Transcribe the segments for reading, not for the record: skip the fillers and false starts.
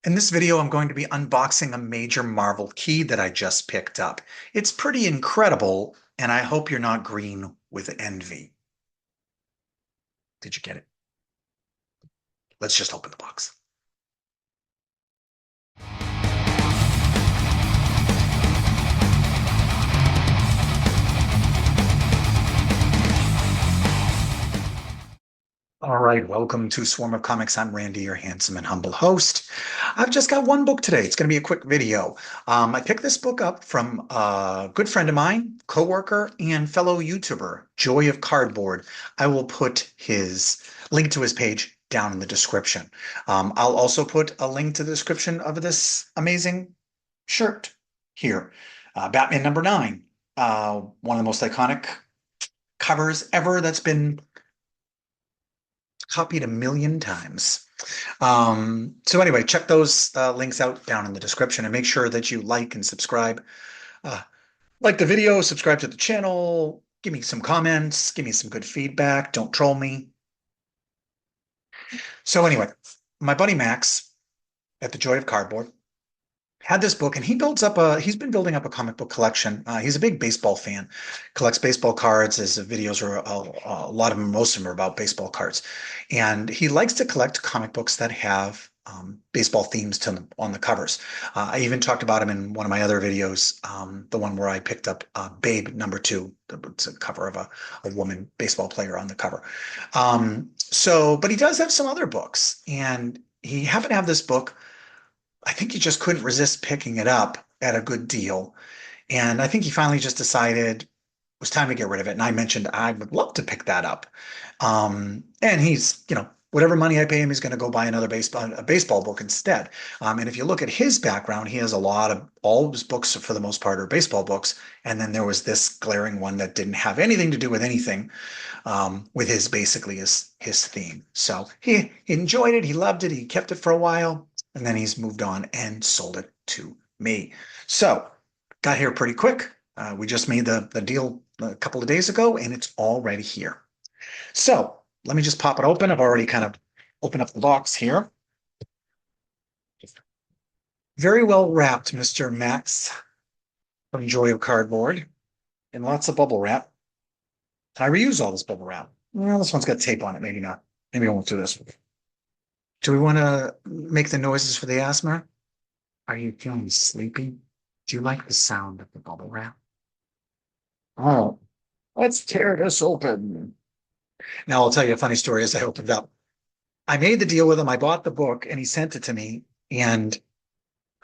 In this video, I'm going to be unboxing a major Marvel key that I just picked up. It's pretty incredible, and I hope you're not green with envy. Did you get it? Let's just open the box. All right, welcome to Swarm of Comics. I'm Randy, your handsome and humble host. I've just got one book today. It's going to be a quick video. I picked this book up from a good friend of mine, coworker, and fellow YouTuber, Joy of Cardboard. I will put his link to his page down in the description. I'll also put a link to the description of this amazing shirt here. Batman #9, one of the most iconic covers ever that's been copied 1,000,000 times. So anyway, check those links out down in the description and make sure that you like and subscribe. Like the video, subscribe to the channel, give me some comments, give me some good feedback, don't troll me. So anyway, my buddy Max at the Joy of Cardboard had this book, and he's been building up a comic book collection. He's a big baseball fan, collects baseball cards. His videos are a lot of them, most of them are about baseball cards, and he likes to collect comic books that have baseball themes to them on the covers. I even talked about him in one of my other videos, the one where I picked up Babe #2. It's a cover of a woman baseball player on the cover. But he does have some other books, and he happened to have this book. I think he just couldn't resist picking it up at a good deal. And I think he finally just decided it was time to get rid of it. And I mentioned I would love to pick that up. And he's, whatever money I pay him, he's going to go buy a baseball book instead. And if you look at his background, he has all of his books for the most part are baseball books. And then there was this glaring one that didn't have anything to do with anything, with his theme. So he enjoyed it. He loved it. He kept it for a while. And then he's moved on and sold it to me. So got here pretty quick. We just made the deal a couple of days ago, and it's already here. So let me just pop it open. I've already kind of opened up the box here. Very well wrapped, Mr. Max from Joy of Cardboard, and lots of bubble wrap. Can I reuse all this bubble wrap? Well, this one's got tape on it. Maybe not. Maybe I won't do this one. Do we want to make the noises for the asthma? Are you feeling sleepy? Do you like the sound of the bubble wrap? Oh, let's tear this open. Now I'll tell you a funny story as I opened up. I made the deal with him. I bought the book and he sent it to me. And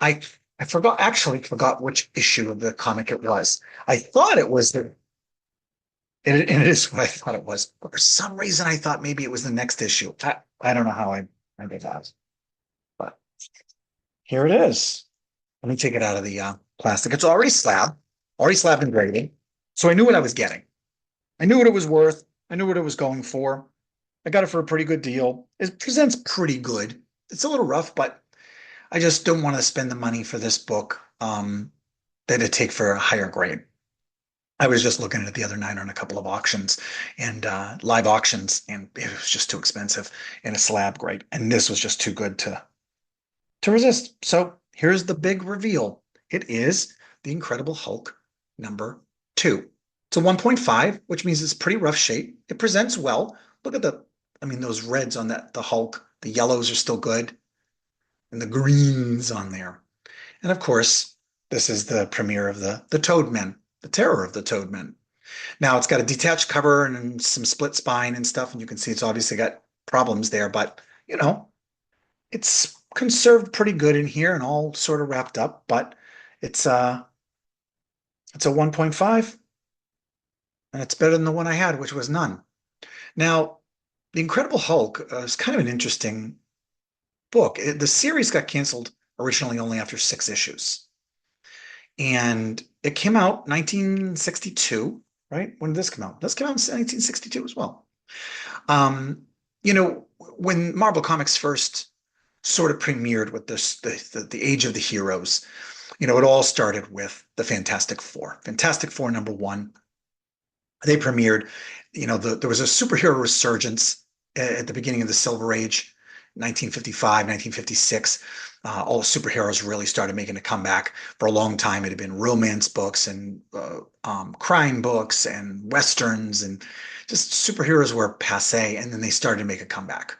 I actually forgot which issue of the comic it was. I thought it was and it is what I thought it was. But for some reason, I thought maybe it was the next issue. I don't know how I did that. But here it is. Let me take it out of the plastic. It's already slabbed and graded. So I knew what I was getting. I knew what it was worth. I knew what it was going for. I got it for a pretty good deal. It presents pretty good. It's a little rough, but I just don't want to spend the money for this book that it'd take for a higher grade. I was just looking at the other night on a couple of auctions and live auctions, and it was just too expensive in a slab grade. And this was just too good to resist. So here's the big reveal. It is the Incredible Hulk #2. It's a 1.5, which means it's pretty rough shape. It presents well. Look at those reds on the Hulk. The yellows are still good. And the greens on there. And of course, this is the premiere of the Toadmen. The Terror of the Toadmen. Now it's got a detached cover and some split spine and stuff, and you can see it's obviously got problems there, but it's conserved pretty good in here and all sort of wrapped up, but it's a 1.5, and it's better than the one I had, which was none. Now, The Incredible Hulk is kind of an interesting book. The series got canceled originally only after 6 issues. And it came out 1962, right? When did this come out? This came out in 1962 as well. When Marvel Comics first sort of premiered with the Age of the Heroes, it all started with the Fantastic Four. Fantastic Four #1. They premiered, there was a superhero resurgence at the beginning of the Silver Age. 1955, 1956, all the superheroes really started making a comeback. For a long time, it had been romance books and crime books and westerns, and just superheroes were passe, and then they started to make a comeback.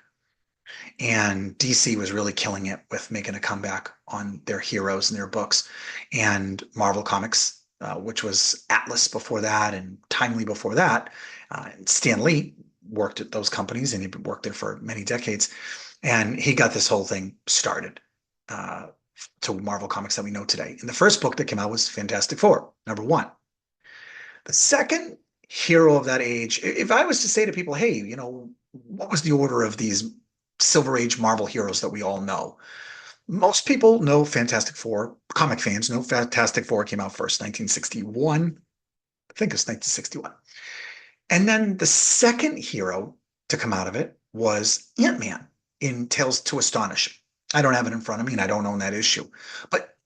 And DC was really killing it with making a comeback on their heroes and their books. And Marvel Comics, which was Atlas before that and Timely before that, and Stan Lee worked at those companies and he worked there for many decades. And he got this whole thing started to Marvel Comics that we know today. And the first book that came out was Fantastic Four, #1. The second hero of that age, if I was to say to people, hey, what was the order of these Silver Age Marvel heroes that we all know? Most people know Fantastic Four. Comic fans know Fantastic Four came out first, 1961. I think it's 1961. And then the second hero to come out of it was Ant-Man in Tales to Astonish. I don't have it in front of me and I don't own that issue. But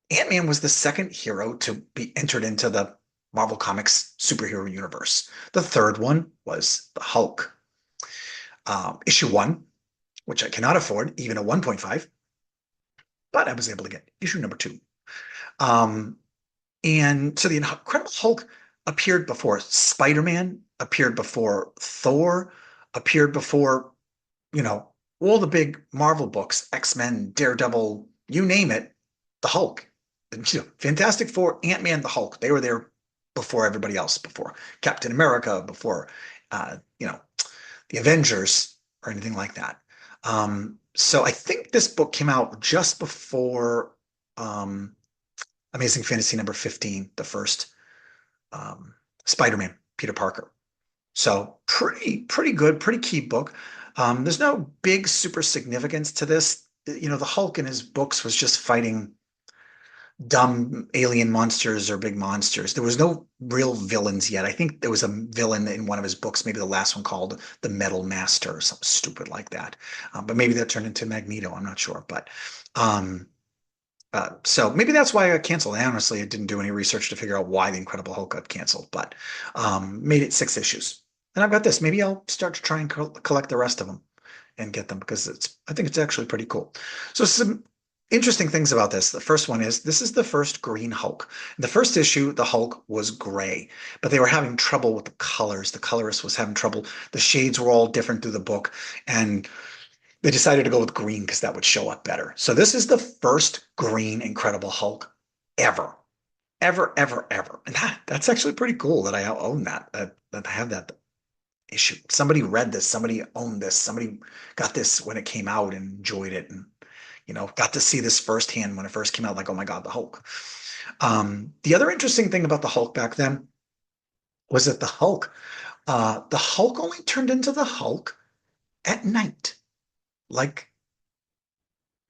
Ant-Man was the second hero to be entered into the Marvel Comics superhero universe. The third one was the Hulk. Issue 1, which I cannot afford, even a 1.5, but I was able to get issue #2. And so the Incredible Hulk appeared before Spider-Man, appeared before Thor, appeared before, all the big Marvel books, X-Men, Daredevil, you name it, the Hulk. Fantastic Four, Ant-Man, the Hulk, they were there before everybody else, before Captain America, before, the Avengers or anything like that. So I think this book came out just before Amazing Fantasy #15, the first Spider-Man, Peter Parker. So pretty good, pretty key book. There's no big super significance to this. The Hulk in his books was just fighting dumb alien monsters or big monsters. There was no real villains yet. I think there was a villain in one of his books, maybe the last one called the Metal Master or something stupid like that. But maybe that turned into Magneto. I'm not sure. But so maybe that's why I got canceled. I honestly didn't do any research to figure out why the Incredible Hulk got canceled, but made it 6 issues. And I've got this. Maybe I'll start to try and collect the rest of them and get them because I think it's actually pretty cool. So some interesting things about this. The first one is this is the first green Hulk. In the first issue, the Hulk was gray, but they were having trouble with the colors. The colorist was having trouble. The shades were all different through the book, and they decided to go with green because that would show up better. So this is the first green Incredible Hulk ever. Ever. And that's actually pretty cool that I own that I have that issue. Somebody read this, somebody owned this, somebody got this when it came out and enjoyed it and got to see this firsthand when it first came out, like, oh my God, the Hulk. The other interesting thing about the Hulk back then was that the Hulk only turned into the Hulk at night, like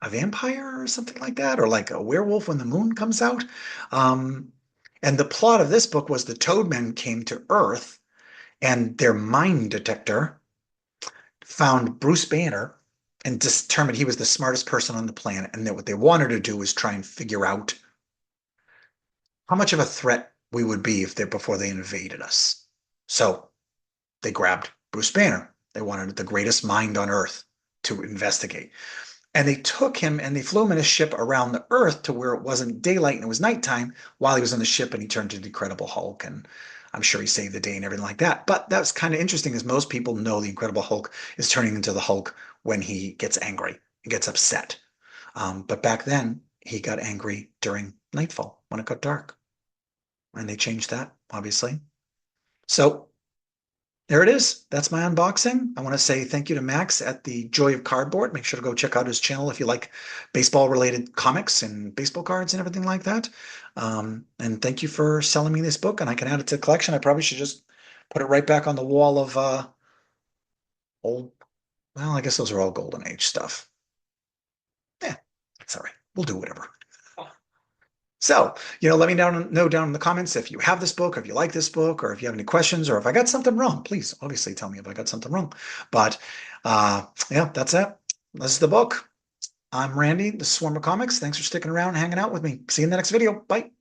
a vampire or something like that, or like a werewolf when the moon comes out. And the plot of this book was the Toadmen came to Earth and their mine detector found Bruce Banner and determined he was the smartest person on the planet, and that what they wanted to do was try and figure out how much of a threat we would be before they invaded us. So they grabbed Bruce Banner. They wanted the greatest mind on Earth to investigate. And they took him and they flew him in a ship around the Earth to where it wasn't daylight and it was nighttime while he was on the ship, and he turned into the Incredible Hulk. And I'm sure he saved the day and everything like that. But that's kind of interesting, as most people know the Incredible Hulk is turning into the Hulk when he gets angry and gets upset. But back then, he got angry during nightfall when it got dark. And they changed that, obviously. So there it is. That's my unboxing. I want to say thank you to Max at the Joy of Cardboard. Make sure to go check out his channel if you like baseball-related comics and baseball cards and everything like that. And thank you for selling me this book, and I can add it to the collection. I probably should just put it right back on the wall of old, well, I guess those are all Golden Age stuff. Yeah, that's all right. We'll do whatever. So, let me know down in the comments if you have this book, or if you like this book, or if you have any questions, or if I got something wrong. Please, obviously, tell me if I got something wrong. But yeah, that's it. This is the book. I'm Randy, the Swarm of Comics. Thanks for sticking around and hanging out with me. See you in the next video. Bye.